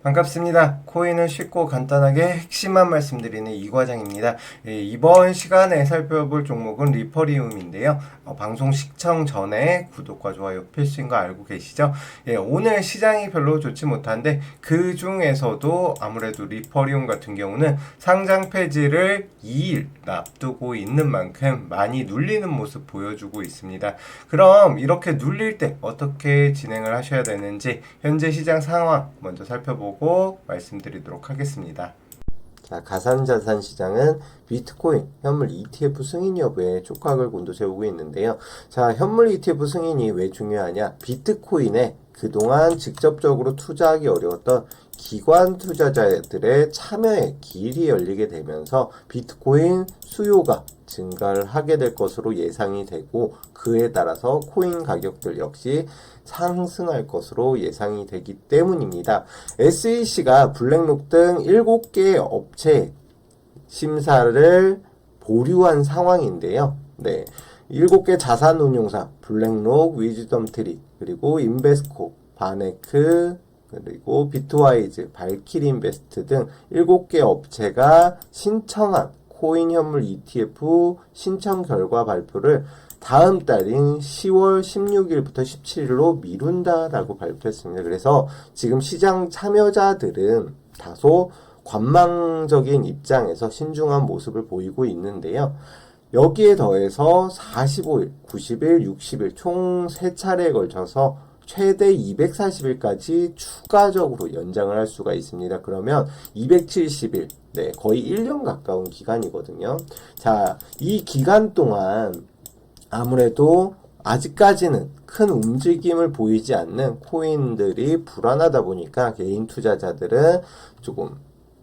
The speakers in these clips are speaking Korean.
반갑습니다. 코인을 쉽고 간단하게 핵심만 말씀드리는 이과장입니다. 이번 시간에 살펴볼 종목은 리퍼리움인데요. 방송 시청 전에 구독과 좋아요 필수인 거 알고 계시죠? 오늘 시장이 별로 좋지 못한데 그 중에서도 아무래도 리퍼리움 같은 경우는 상장 폐지를 2일 앞두고 있는 만큼 많이 눌리는 모습 보여주고 있습니다. 그럼 이렇게 눌릴 때 어떻게 진행을 하셔야 되는지 현재 시장 상황 먼저 살펴보고 말씀드리도록 하겠습니다. 자, 가상자산 시장은 비트코인, 현물 ETF 승인 여부에 촉각을 곤두세우고 있는데요. 자, 현물 ETF 승인이 왜 중요하냐? 비트코인에 그동안 직접적으로 투자하기 어려웠던 기관 투자자들의 참여의 길이 열리게 되면서 비트코인 수요가 증가를 하게 될 것으로 예상이 되고, 그에 따라서 코인 가격들 역시 상승할 것으로 예상이 되기 때문입니다. SEC가 블랙록 등 7개 업체 심사를 보류한 상황인데요. 네. 7개 자산운용사, 블랙록, 위즈덤트리, 그리고 인베스코, 바네크, 그리고 비트와이즈, 발키리인베스트 등 7개 업체가 신청한 코인 현물 ETF 신청 결과 발표를 다음 달인 10월 16일부터 17일로 미룬다라고 발표했습니다. 그래서 지금 시장 참여자들은 다소 관망적인 입장에서 신중한 모습을 보이고 있는데요. 여기에 더해서 45일, 90일, 60일 총 3차례에 걸쳐서 최대 240일까지 추가적으로 연장을 할 수가 있습니다. 그러면 270일, 네, 거의 1년 가까운 기간이거든요. 자, 이 기간 동안 아무래도 아직까지는 큰 움직임을 보이지 않는 코인들이 불안하다 보니까 개인 투자자들은 조금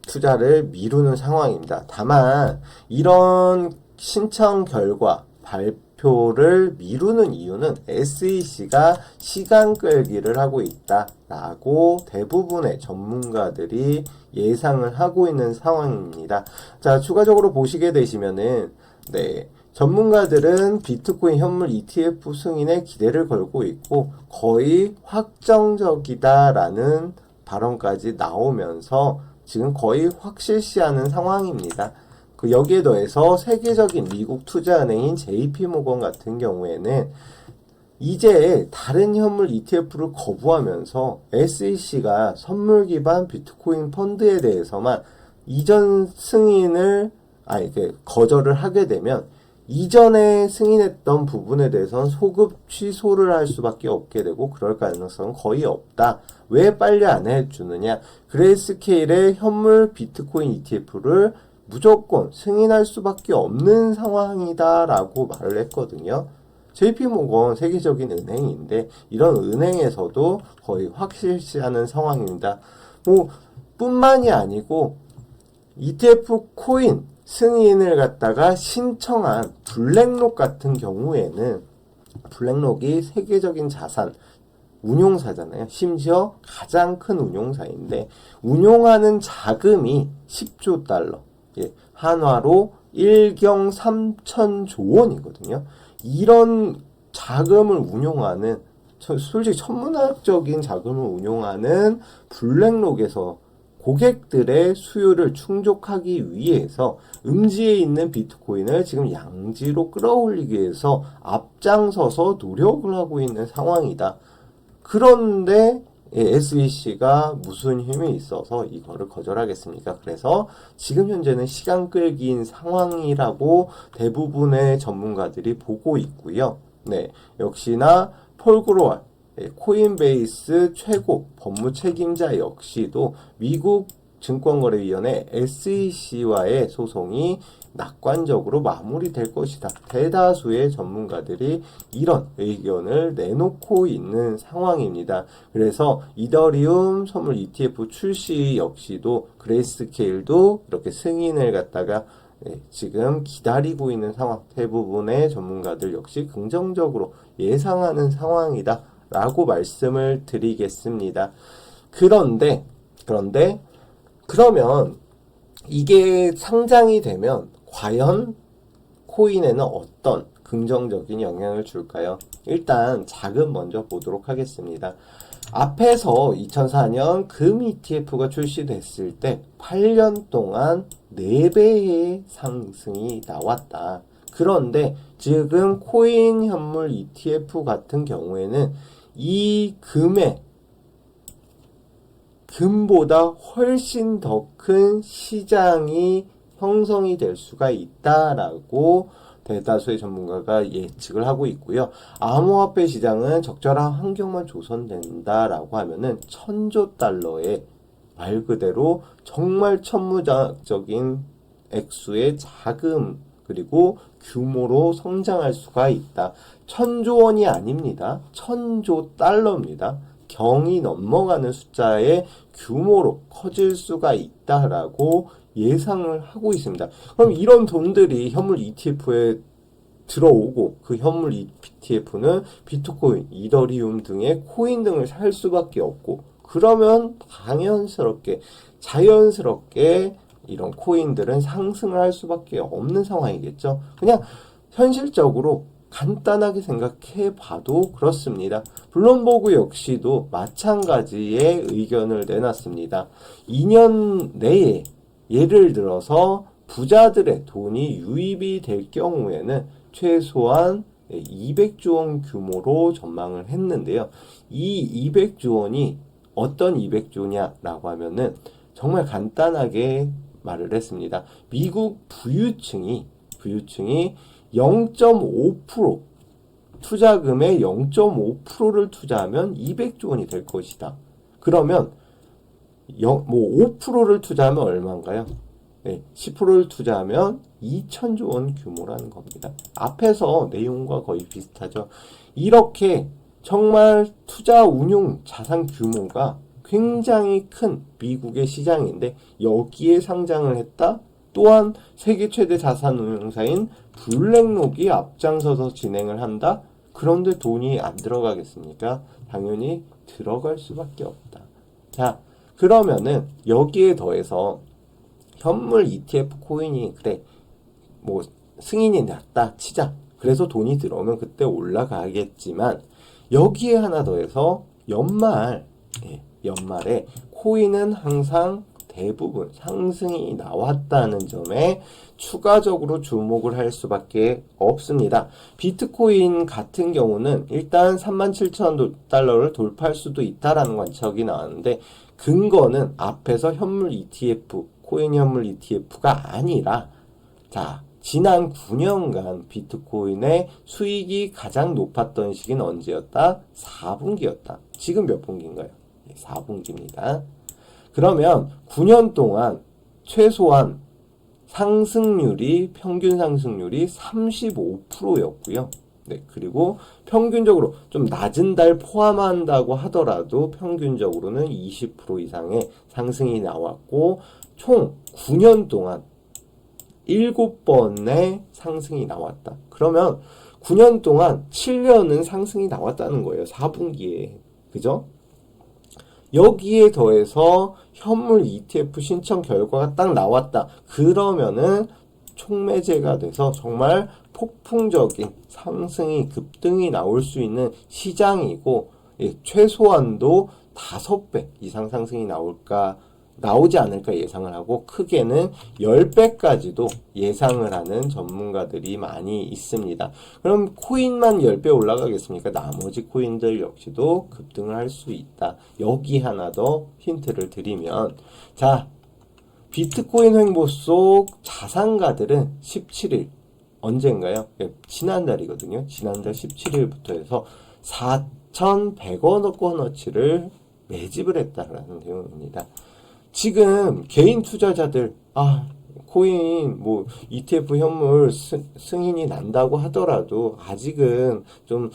투자를 미루는 상황입니다. 다만 이런 신청 결과 발표를 미루는 이유는 SEC가 시간 끌기를 하고 있다라고 대부분의 전문가들이 예상을 하고 있는 상황입니다. 자, 추가적으로 보시게 되시면은, 네, 전문가들은 비트코인 현물 ETF 승인에 기대를 걸고 있고 거의 확정적이다라는 발언까지 나오면서 지금 거의 확실시하는 상황입니다. 여기에 더해서 세계적인 미국 투자은행인 JP모건 같은 경우에는 이제 다른 현물 ETF를 거부하면서 SEC가 선물 기반 비트코인 펀드에 대해서만 이전 승인을 거절을 하게 되면 이전에 승인했던 부분에 대해서는 소급 취소를 할 수밖에 없게 되고 그럴 가능성은 거의 없다. 왜 빨리 안 해주느냐? 그레이스케일의 현물 비트코인 ETF를 무조건 승인할 수밖에 없는 상황이다라고 말을 했거든요. JP모건 세계적인 은행인데 이런 은행에서도 거의 확실시하는 상황입니다. 뿐만이 아니고 ETF 코인 승인을 갖다가 신청한 블랙록 같은 경우에는 블랙록이 세계적인 자산 운용사잖아요. 심지어 가장 큰 운용사인데 운용하는 자금이 10조 달러, 한화로 1경 3천조 원이거든요. 이런 자금을 운용하는, 솔직히 천문학적인 자금을 운용하는 블랙록에서 고객들의 수요를 충족하기 위해서 음지에 있는 비트코인을 지금 양지로 끌어올리기 위해서 앞장서서 노력을 하고 있는 상황이다. 그런데 SEC가 무슨 힘이 있어서 이거를 거절하겠습니까? 그래서 지금 현재는 시간 끌기인 상황이라고 대부분의 전문가들이 보고 있고요. 네, 역시나 폴 그로왈 코인베이스 최고 법무 책임자 역시도 미국 증권거래위원회 SEC와의 소송이 낙관적으로 마무리될 것이다. 대다수의 전문가들이 이런 의견을 내놓고 있는 상황입니다. 그래서 이더리움 선물 ETF 출시 역시도 그레이스케일도 이렇게 승인을 갖다가 지금 기다리고 있는 상황, 대부분의 전문가들 역시 긍정적으로 예상하는 상황이다 라고 말씀을 드리겠습니다. 그러면 이게 상장이 되면 과연 코인에는 어떤 긍정적인 영향을 줄까요? 일단 자금 먼저 보도록 하겠습니다. 앞에서 2004년 금 ETF가 출시됐을 때 8년 동안 4배의 상승이 나왔다. 그런데 지금 코인 현물 ETF 같은 경우에는 이 금보다 훨씬 더 큰 시장이 형성이 될 수가 있다라고 대다수의 전문가가 예측을 하고 있고요. 암호화폐 시장은 적절한 환경만 조성된다라고 하면은 1000조 달러의 말 그대로 정말 천문학적인 액수의 자금 그리고 규모로 성장할 수가 있다. 1000조 원이 아닙니다. 1000조 달러입니다. 경이 넘어가는 숫자의 규모로 커질 수가 있다라고 예상을 하고 있습니다. 그럼 이런 돈들이 현물 ETF에 들어오고 그 현물 ETF는 비트코인, 이더리움 등의 코인 등을 살 수밖에 없고 그러면 자연스럽게 이런 코인들은 상승을 할 수밖에 없는 상황이겠죠. 그냥 현실적으로 간단하게 생각해 봐도 그렇습니다. 블룸버그 역시도 마찬가지의 의견을 내놨습니다. 2년 내에 예를 들어서 부자들의 돈이 유입이 될 경우에는 최소한 200조 원 규모로 전망을 했는데요. 이 200조 원이 어떤 200조냐라고 하면은 정말 간단하게 말을 했습니다. 미국 부유층이 0.5% 투자금의 0.5%를 투자하면 200조 원이 될 것이다. 그러면 5%를 투자하면 얼마인가요? 네, 10%를 투자하면 2천조 원 규모라는 겁니다. 앞에서 내용과 거의 비슷하죠. 이렇게 정말 투자 운용 자산 규모가 굉장히 큰 미국의 시장인데 여기에 상장을 했다? 또한 세계 최대 자산 운용사인 블랙록이 앞장서서 진행을 한다? 그런데 돈이 안 들어가겠습니까? 당연히 들어갈 수밖에 없다. 자, 그러면은 여기에 더해서 현물 ETF 코인이 그래 뭐 승인이 났다 치자. 그래서 돈이 들어오면 그때 올라가겠지만 여기에 하나 더해서 연말에 코인은 항상 대부분 상승이 나왔다는 점에 추가적으로 주목을 할 수밖에 없습니다. 비트코인 같은 경우는 일단 37,000달러를 돌파할 수도 있다라는 관측이 나왔는데 근거는 앞에서 현물 ETF, 코인 현물 ETF가 아니라 자, 지난 9년간 비트코인의 수익이 가장 높았던 시기는 언제였다? 4분기였다. 지금 몇 분기인가요? 4분기입니다. 그러면 9년 동안 최소한 평균 상승률이 35%였고요. 네, 그리고 평균적으로 좀 낮은 달 포함한다고 하더라도 평균적으로는 20% 이상의 상승이 나왔고 총 9년 동안 7번의 상승이 나왔다. 그러면 9년 동안 7년은 상승이 나왔다는 거예요. 4분기에. 그죠? 여기에 더해서 현물 ETF 신청 결과가 딱 나왔다. 그러면은 촉매제가 돼서 정말 폭풍적인 상승이 급등이 나올 수 있는 시장이고 최소한도 5배 이상 상승이 나오지 않을까 예상을 하고 크게는 10배까지도 예상을 하는 전문가들이 많이 있습니다. 그럼 코인만 10배 올라가겠습니까? 나머지 코인들 역시도 급등을 할 수 있다. 여기 하나 더 힌트를 드리면 자, 비트코인 횡보 속 자산가들은 17일 언젠가요? 지난달이거든요. 지난달 17일부터 해서 4,100억 원어치를 매집을 했다라는 내용입니다. 지금 개인 투자자들 코인 ETF 현물 승인이 난다고 하더라도 아직은 좀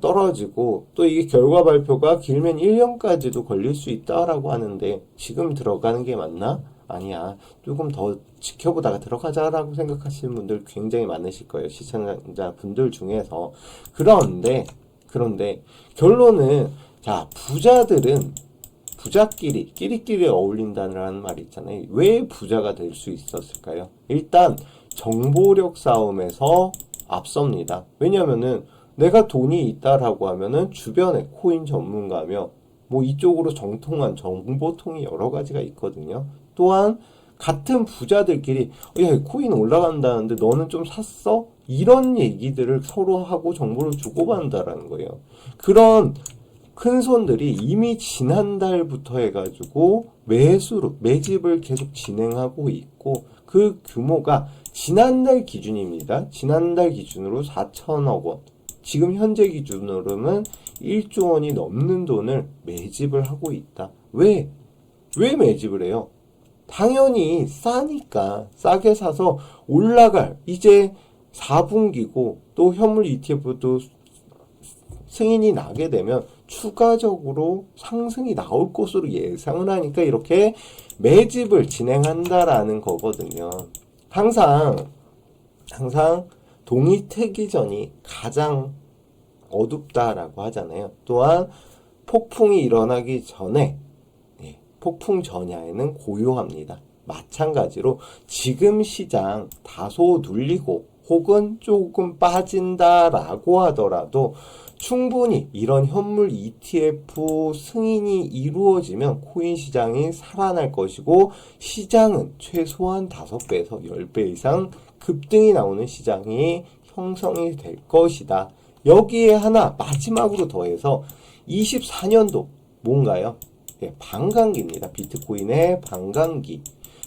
떨어지고 또 이게 결과 발표가 길면 1년까지도 걸릴 수 있다라고 하는데 지금 들어가는 게 맞나? 아니야. 조금 더 지켜보다가 들어가자라고 생각하시는 분들 굉장히 많으실 거예요. 시청자분들 중에서. 그런데 결론은 자, 부자들은 끼리끼리 어울린다는 말이 있잖아요. 왜 부자가 될 수 있었을까요? 일단 정보력 싸움에서 앞섭니다. 왜냐면은 내가 돈이 있다라고 하면은 주변에 코인 전문가며 뭐 이쪽으로 정통한 정보통이 여러 가지가 있거든요. 또한 같은 부자들끼리 야, 코인 올라간다는데 너는 좀 샀어? 이런 얘기들을 서로 하고 정보를 주고받는다라는 거예요. 그런 큰 손들이 이미 지난달부터 해가지고 매집을 계속 진행하고 있고 그 규모가 지난달 기준입니다. 지난달 기준으로 4천억 원. 지금 현재 기준으로는 1조 원이 넘는 돈을 매집을 하고 있다. 왜 매집을 해요? 당연히 싸니까 싸게 사서 올라갈 이제 4분기고 또 현물 ETF도 승인이 나게 되면 추가적으로 상승이 나올 것으로 예상을 하니까 이렇게 매집을 진행한다라는 거거든요. 항상 동이 트기 전이 가장 어둡다라고 하잖아요. 또한 폭풍이 일어나기 전에 폭풍 전야에는 고요합니다. 마찬가지로 지금 시장 다소 눌리고 혹은 조금 빠진다라고 하더라도 충분히 이런 현물 ETF 승인이 이루어지면 코인 시장이 살아날 것이고 시장은 최소한 5배에서 10배 이상 급등이 나오는 시장이 형성이 될 것이다. 여기에 하나 마지막으로 더해서 24년도 뭔가요? 반감기입니다. 비트코인의 반감기.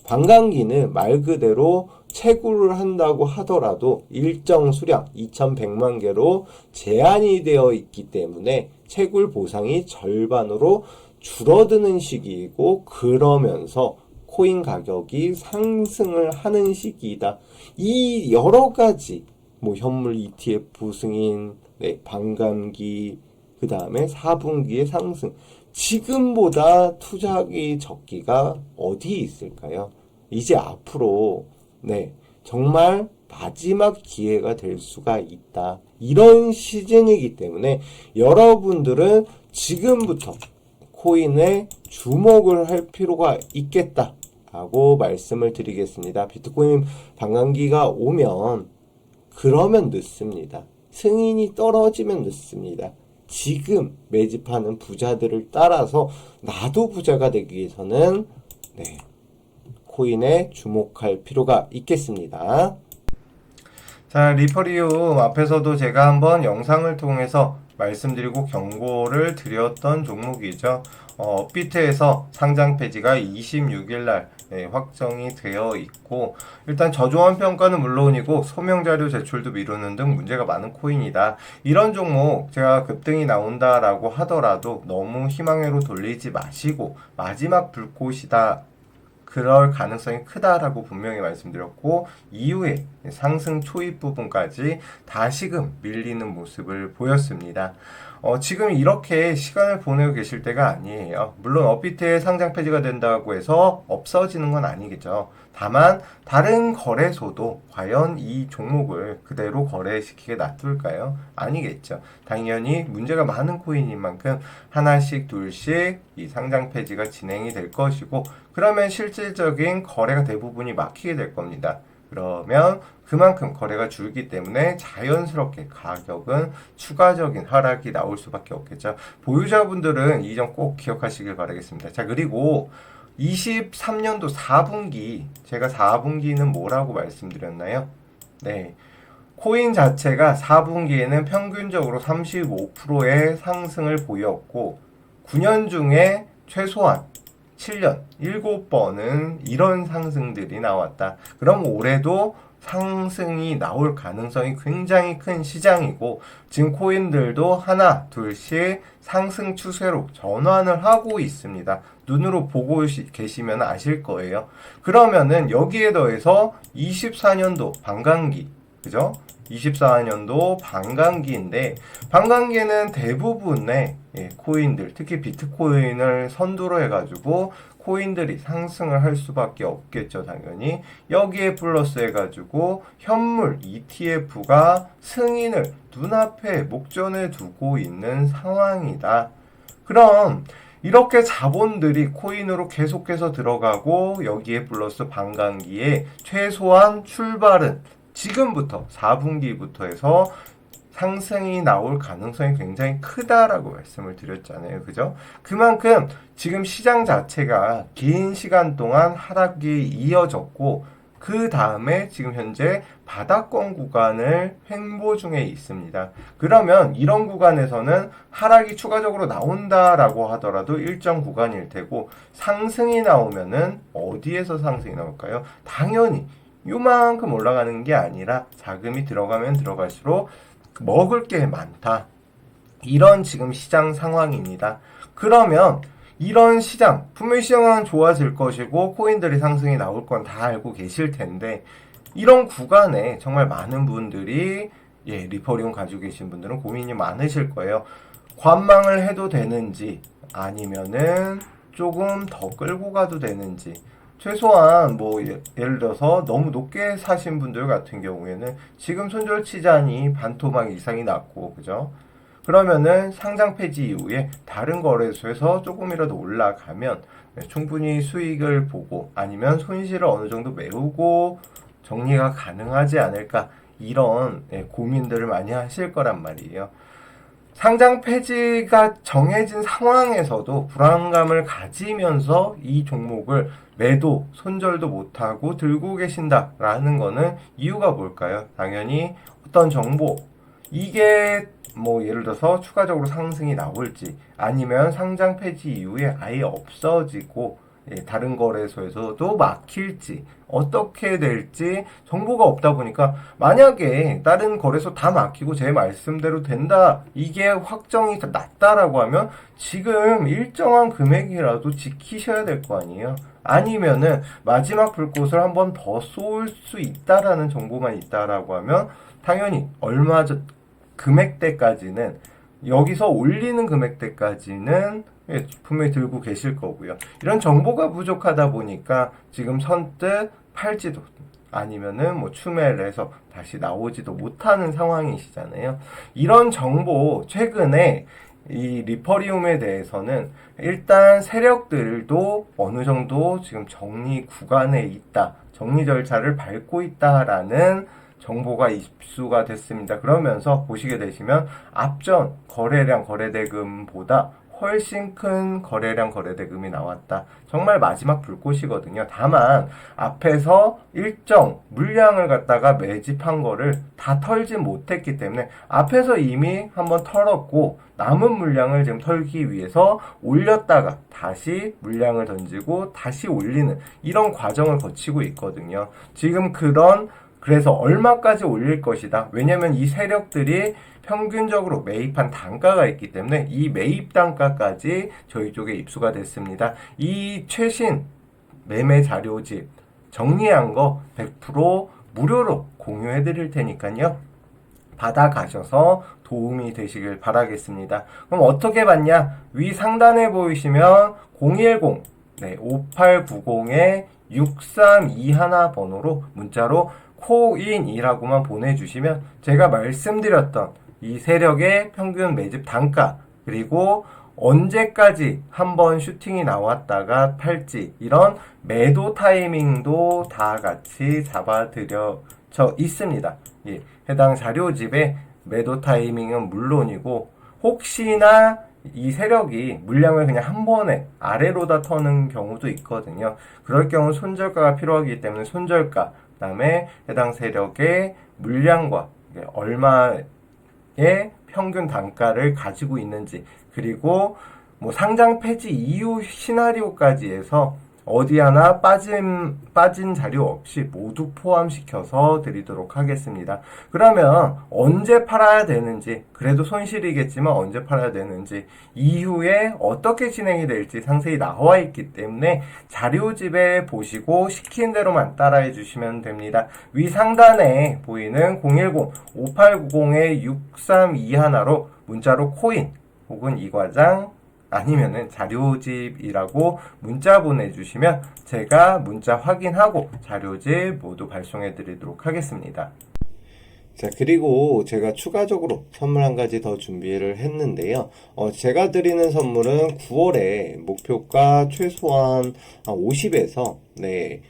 반감기는 말 그대로 채굴을 한다고 하더라도 일정 수량 2100만 개로 제한이 되어 있기 때문에 채굴 보상이 절반으로 줄어드는 시기이고 그러면서 코인 가격이 상승을 하는 시기이다. 이 여러 가지 현물 ETF 승인, 반감기, 그 다음에 4분기의 상승. 지금보다 투자하기 적기가 어디 있을까요? 이제 앞으로 정말 마지막 기회가 될 수가 있다. 이런 시즌이기 때문에 여러분들은 지금부터 코인에 주목을 할 필요가 있겠다라고 말씀을 드리겠습니다. 비트코인 반감기가 오면 그러면 늦습니다. 승인이 떨어지면 늦습니다. 지금 매집하는 부자들을 따라서 나도 부자가 되기 위해서는 코인에 주목할 필요가 있겠습니다. 자, 리퍼리움 앞에서도 제가 한번 영상을 통해서 말씀드리고 경고를 드렸던 종목이죠. 업비트에서 상장 폐지가 26일날 확정이 되어 있고 일단 저조한 평가는 물론이고 소명자료 제출도 미루는 등 문제가 많은 코인이다. 이런 종목 제가 급등이 나온다라고 하더라도 너무 희망회로 돌리지 마시고 마지막 불꽃이다. 그럴 가능성이 크다라고 분명히 말씀드렸고 이후에 상승 초입 부분까지 다시금 밀리는 모습을 보였습니다. 지금 이렇게 시간을 보내고 계실 때가 아니에요. 물론 업비트에 상장 폐지가 된다고 해서 없어지는 건 아니겠죠. 다만 다른 거래소도 과연 이 종목을 그대로 거래시키게 놔둘까요? 아니겠죠. 당연히 문제가 많은 코인인 만큼 하나씩 둘씩 이 상장 폐지가 진행이 될 것이고 그러면 실질적인 거래가 대부분이 막히게 될 겁니다. 그러면 그만큼 거래가 줄기 때문에 자연스럽게 가격은 추가적인 하락이 나올 수밖에 없겠죠. 보유자분들은 이 점 꼭 기억하시길 바라겠습니다. 자, 그리고 23년도 4분기, 제가 4분기는 뭐라고 말씀드렸나요? 코인 자체가 4분기에는 평균적으로 35%의 상승을 보였고 9년 중에 최소한 7년, 7번은 이런 상승들이 나왔다. 그럼 올해도 상승이 나올 가능성이 굉장히 큰 시장이고 지금 코인들도 하나, 둘씩 상승 추세로 전환을 하고 있습니다. 눈으로 보고 계시면 아실 거예요. 그러면은 여기에 더해서 24년도 반감기, 그죠? 24년도 반감기인데 반감기는 대부분의 코인들, 특히 비트코인을 선두로 해가지고 코인들이 상승을 할 수밖에 없겠죠, 당연히. 여기에 플러스 해가지고 현물 ETF가 승인을 눈앞에 목전에 두고 있는 상황이다. 그럼 이렇게 자본들이 코인으로 계속해서 들어가고 여기에 플러스 반감기에 최소한 출발은 지금부터 4분기부터 해서 상승이 나올 가능성이 굉장히 크다라고 말씀을 드렸잖아요. 그죠? 그만큼 지금 시장 자체가 긴 시간 동안 하락이 이어졌고, 그 다음에 지금 현재 바닥권 구간을 횡보 중에 있습니다. 그러면 이런 구간에서는 하락이 추가적으로 나온다라고 하더라도 일정 구간일 테고, 상승이 나오면은 어디에서 상승이 나올까요? 당연히 요만큼 올라가는 게 아니라 자금이 들어가면 들어갈수록 먹을 게 많다. 이런 지금 시장 상황입니다. 그러면 이런 시장, 분명히 시장은 좋아질 것이고 코인들이 상승이 나올 건 다 알고 계실 텐데, 이런 구간에 정말 많은 분들이 리퍼리움 가지고 계신 분들은 고민이 많으실 거예요. 관망을 해도 되는지, 아니면은 조금 더 끌고 가도 되는지. 최소한 예를 들어서 너무 높게 사신 분들 같은 경우에는 지금 손절치잔이 반토막 이상이 났고, 그죠? 그러면은 상장 폐지 이후에 다른 거래소에서 조금이라도 올라가면 충분히 수익을 보고, 아니면 손실을 어느 정도 메우고 정리가 가능하지 않을까, 이런 고민들을 많이 하실 거란 말이에요. 상장 폐지가 정해진 상황에서도 불안감을 가지면서 이 종목을 매도, 손절도 못하고 들고 계신다라는 거는 이유가 뭘까요? 당연히 어떤 정보, 이게 예를 들어서 추가적으로 상승이 나올지, 아니면 상장 폐지 이후에 아예 없어지고 다른 거래소에서도 막힐지, 어떻게 될지 정보가 없다 보니까, 만약에 다른 거래소 다 막히고 제 말씀대로 된다, 이게 확정이 났다라고 하면 지금 일정한 금액이라도 지키셔야 될 거 아니에요. 아니면은 마지막 불꽃을 한 번 더 쏠 수 있다라는 정보만 있다라고 하면 당연히 얼마 금액대까지는, 여기서 올리는 금액대까지는 분명히 들고 계실 거고요. 이런 정보가 부족하다 보니까 지금 선뜻 팔지도, 아니면은 추매를 해서 다시 나오지도 못하는 상황이시잖아요. 이런 정보, 최근에 이 리퍼리움에 대해서는 일단 세력들도 어느 정도 지금 정리 구간에 있다, 정리 절차를 밟고 있다라는 정보가 입수가 됐습니다. 그러면서 보시게 되시면 앞전 거래량 거래대금보다 훨씬 큰 거래량 거래대금이 나왔다. 정말 마지막 불꽃이거든요. 다만 앞에서 일정 물량을 갖다가 매집한 거를 다 털지 못했기 때문에 앞에서 이미 한번 털었고, 남은 물량을 지금 털기 위해서 올렸다가 다시 물량을 던지고 다시 올리는 이런 과정을 거치고 있거든요. 지금 그래서 얼마까지 올릴 것이다. 왜냐면 이 세력들이 평균적으로 매입한 단가가 있기 때문에 이 매입 단가까지 저희 쪽에 입수가 됐습니다. 이 최신 매매 자료집 정리한 거 100% 무료로 공유해 드릴 테니까요. 받아가셔서 도움이 되시길 바라겠습니다. 그럼 어떻게 받냐? 위 상단에 보이시면 010 5890-6321 번호로 문자로 코인이라고만 보내주시면 제가 말씀드렸던 이 세력의 평균 매집 단가, 그리고 언제까지 한번 슈팅이 나왔다가 팔지, 이런 매도 타이밍도 다 같이 잡아드려져 있습니다. 해당 자료집에 매도 타이밍은 물론이고, 혹시나 이 세력이 물량을 그냥 한 번에 아래로다 터는 경우도 있거든요. 그럴 경우 손절가가 필요하기 때문에 손절가, 그 다음에 해당 세력의 물량과 얼마의 평균 단가를 가지고 있는지, 그리고 상장 폐지 이후 시나리오까지 해서 어디 하나 빠진 자료 없이 모두 포함시켜서 드리도록 하겠습니다. 그러면 언제 팔아야 되는지, 그래도 손실이겠지만 언제 팔아야 되는지, 이후에 어떻게 진행이 될지 상세히 나와 있기 때문에 자료집에 보시고 시킨 대로만 따라해 주시면 됩니다. 위 상단에 보이는 010-5890-6321로 문자로 코인 혹은 이과장 아니면은 자료집이라고 문자 보내주시면 제가 문자 확인하고 자료집 모두 발송해 드리도록 하겠습니다. 자, 그리고 제가 추가적으로 선물 한 가지 더 준비를 했는데요. 제가 드리는 선물은 9월에 목표가 최소한 50에서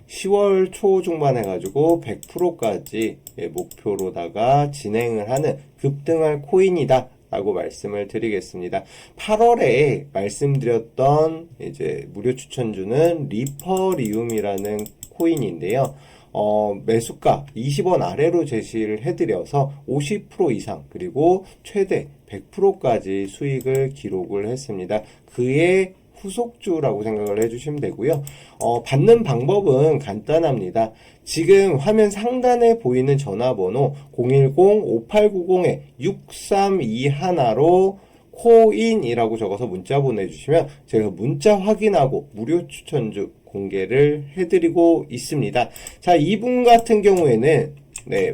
10월 초 중반 해가지고 100%까지 목표로다가 진행을 하는 급등할 코인이다 라고 말씀을 드리겠습니다. 8월에 말씀드렸던 이제 무료 추천주는 리퍼리움이라는 코인인데요. 매수가 20원 아래로 제시를 해드려서 50% 이상 그리고 최대 100%까지 수익을 기록을 했습니다. 그의 후속주라고 생각을 해주시면 되고요. 받는 방법은 간단합니다. 지금 화면 상단에 보이는 전화번호 010-5890-6321로 코인이라고 적어서 문자 보내주시면 제가 문자 확인하고 무료 추천주 공개를 해드리고 있습니다. 자, 이분 같은 경우에는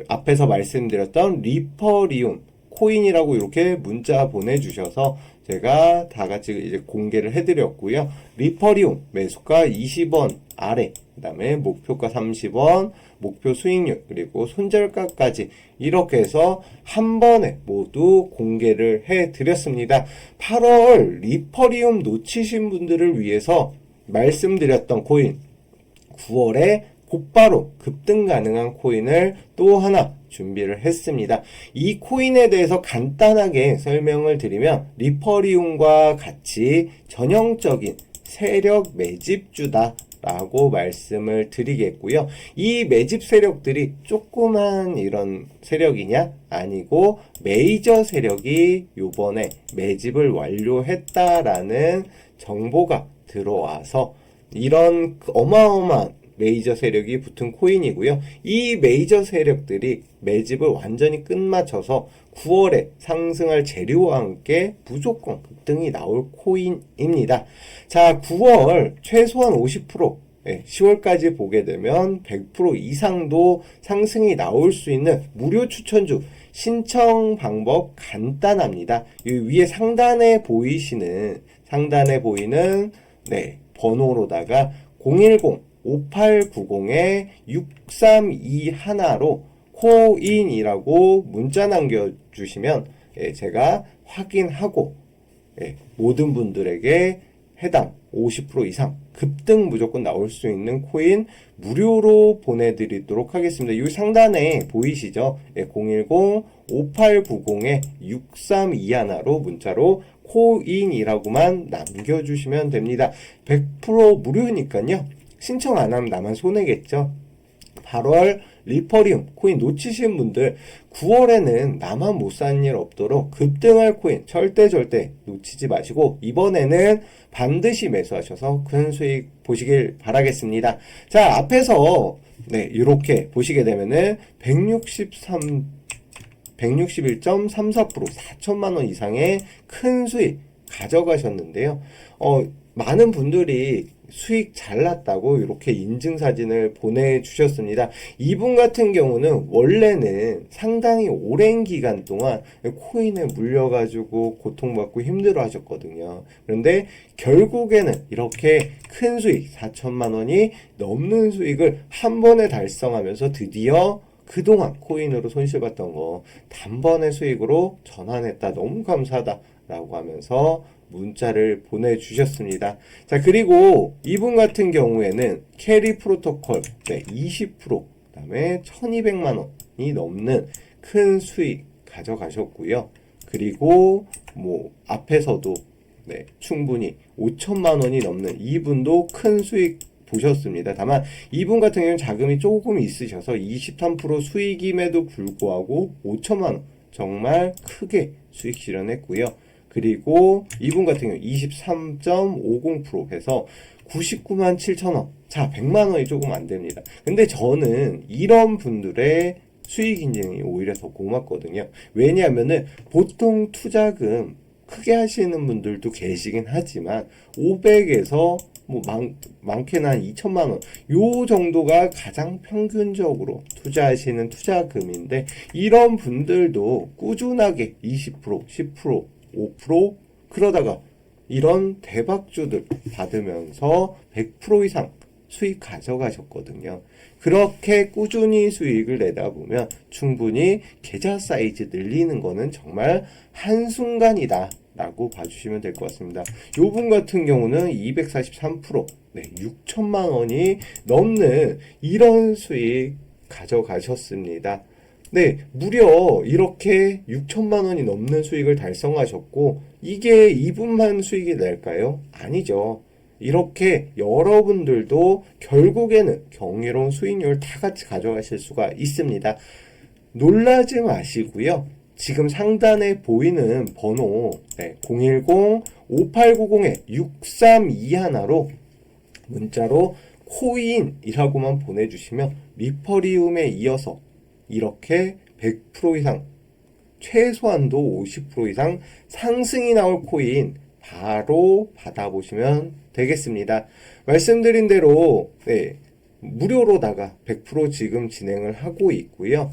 앞에서 말씀드렸던 리퍼리움 코인이라고 이렇게 문자 보내주셔서 제가 다 같이 이제 공개를 해드렸고요. 리퍼리움 매수가 20원 아래, 그 다음에 목표가 30원, 목표 수익률, 그리고 손절가까지 이렇게 해서 한 번에 모두 공개를 해드렸습니다. 8월 리퍼리움 놓치신 분들을 위해서 말씀드렸던 코인 9월에 곧바로 급등 가능한 코인을 또 하나 준비를 했습니다. 이 코인에 대해서 간단하게 설명을 드리면 리퍼리움과 같이 전형적인 세력 매집주다 라고 말씀을 드리겠고요. 이 매집 세력들이 조그만 이런 세력이냐? 아니고 메이저 세력이 요번에 매집을 완료했다라는 정보가 들어와서 이런 어마어마한 메이저 세력이 붙은 코인이고요. 이 메이저 세력들이 매집을 완전히 끝마쳐서 9월에 상승할 재료와 함께 무조건 급등이 나올 코인입니다. 자, 9월 최소한 50%, 10월까지 보게 되면 100% 이상도 상승이 나올 수 있는 무료 추천주 신청 방법 간단합니다. 이 위에 상단에 보이는 번호로다가 010-5890-6321로 코인이라고 문자 남겨주시면 제가 확인하고 모든 분들에게 해당 50% 이상 급등 무조건 나올 수 있는 코인 무료로 보내드리도록 하겠습니다. 이 상단에 보이시죠? 010-5890-6321로 문자로 코인이라고만 남겨주시면 됩니다. 100% 무료니까요. 신청 안 하면 나만 손해겠죠. 8월 리퍼리움 코인 놓치신 분들 9월에는 나만 못 사는 일 없도록 급등할 코인 절대 놓치지 마시고 이번에는 반드시 매수하셔서 큰 수익 보시길 바라겠습니다. 자, 앞에서 이렇게 보시게 되면은 161.34% 4천만원 이상의 큰 수익 가져가셨는데요. 많은 분들이 수익 잘 났다고 이렇게 인증사진을 보내주셨습니다. 이분 같은 경우는 원래는 상당히 오랜 기간 동안 코인에 물려가지고 고통받고 힘들어 하셨거든요. 그런데 결국에는 이렇게 큰 수익 4천만 원이 넘는 수익을 한 번에 달성하면서 드디어 그동안 코인으로 손실봤던 거 단번에 수익으로 전환했다. 너무 감사하다 라고 하면서 문자를 보내주셨습니다. 자, 그리고 이분 같은 경우에는 캐리 프로토콜 20%, 그 다음에 1200만 원이 넘는 큰 수익 가져가셨고요. 그리고 앞에서도 충분히 5천만 원이 넘는 이분도 큰 수익 보셨습니다. 다만 이분 같은 경우는 자금이 조금 있으셔서 23% 수익임에도 불구하고 5천만 원 정말 크게 수익 실현했고요. 그리고 이분 같은 경우 23.50% 해서 99만 7천 원. 자, 100만 원이 조금 안 됩니다. 근데 저는 이런 분들의 수익 인증이 오히려 더 고맙거든요. 왜냐하면은 보통 투자금 크게 하시는 분들도 계시긴 하지만 500에서 많게는 한 2천만 원, 요 정도가 가장 평균적으로 투자하시는 투자금인데, 이런 분들도 꾸준하게 20%, 10%, 5% 그러다가 이런 대박주들 받으면서 100% 이상 수익 가져가셨거든요. 그렇게 꾸준히 수익을 내다 보면 충분히 계좌 사이즈 늘리는 거는 정말 한순간이다 라고 봐주시면 될 것 같습니다. 요분 같은 경우는 243%, 네, 6천만 원이 넘는 이런 수익 가져가셨습니다. 네, 무려 이렇게 6천만 원이 넘는 수익을 달성하셨고, 이게 이분만 수익이 날까요? 아니죠. 이렇게 여러분들도 결국에는 경이로운 수익률 다 같이 가져가실 수가 있습니다. 놀라지 마시고요. 지금 상단에 보이는 번호 010-5890-6321로 문자로 코인이라고만 보내주시면 리퍼리움에 이어서 이렇게 100% 이상, 최소한도 50% 이상 상승이 나올 코인 바로 받아보시면 되겠습니다. 말씀드린 대로 무료로다가 100% 지금 진행을 하고 있고요.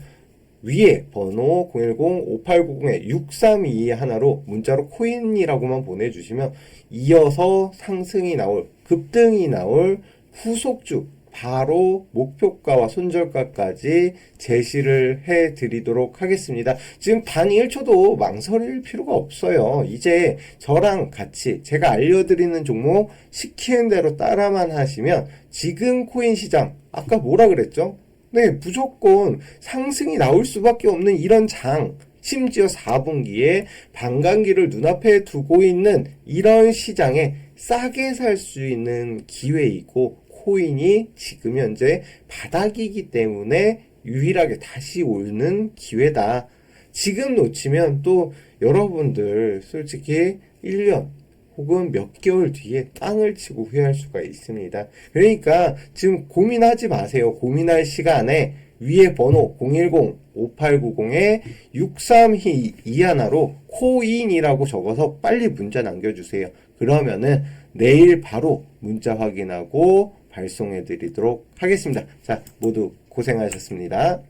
위에 번호 010-5890-6322 하나로 문자로 코인이라고만 보내주시면 이어서 상승이 나올, 급등이 나올 후속주 바로 목표가와 손절가까지 제시를 해드리도록 하겠습니다. 지금 단 1초도 망설일 필요가 없어요. 이제 저랑 같이 제가 알려드리는 종목 시키는 대로 따라만 하시면 지금 코인 시장 아까 뭐라 그랬죠? 네, 무조건 상승이 나올 수밖에 없는 이런 장, 심지어 4분기에 반감기를 눈앞에 두고 있는 이런 시장에 싸게 살 수 있는 기회이고, 코인이 지금 현재 바닥이기 때문에 유일하게 다시 오르는 기회다. 지금 놓치면 또 여러분들 솔직히 1년 혹은 몇 개월 뒤에 땅을 치고 후회할 수가 있습니다. 그러니까 지금 고민하지 마세요. 고민할 시간에 위에 번호 010-5890-6321로 코인이라고 적어서 빨리 문자 남겨주세요. 그러면은 내일 바로 문자 확인하고 발송해 드리도록 하겠습니다. 자, 모두 고생하셨습니다.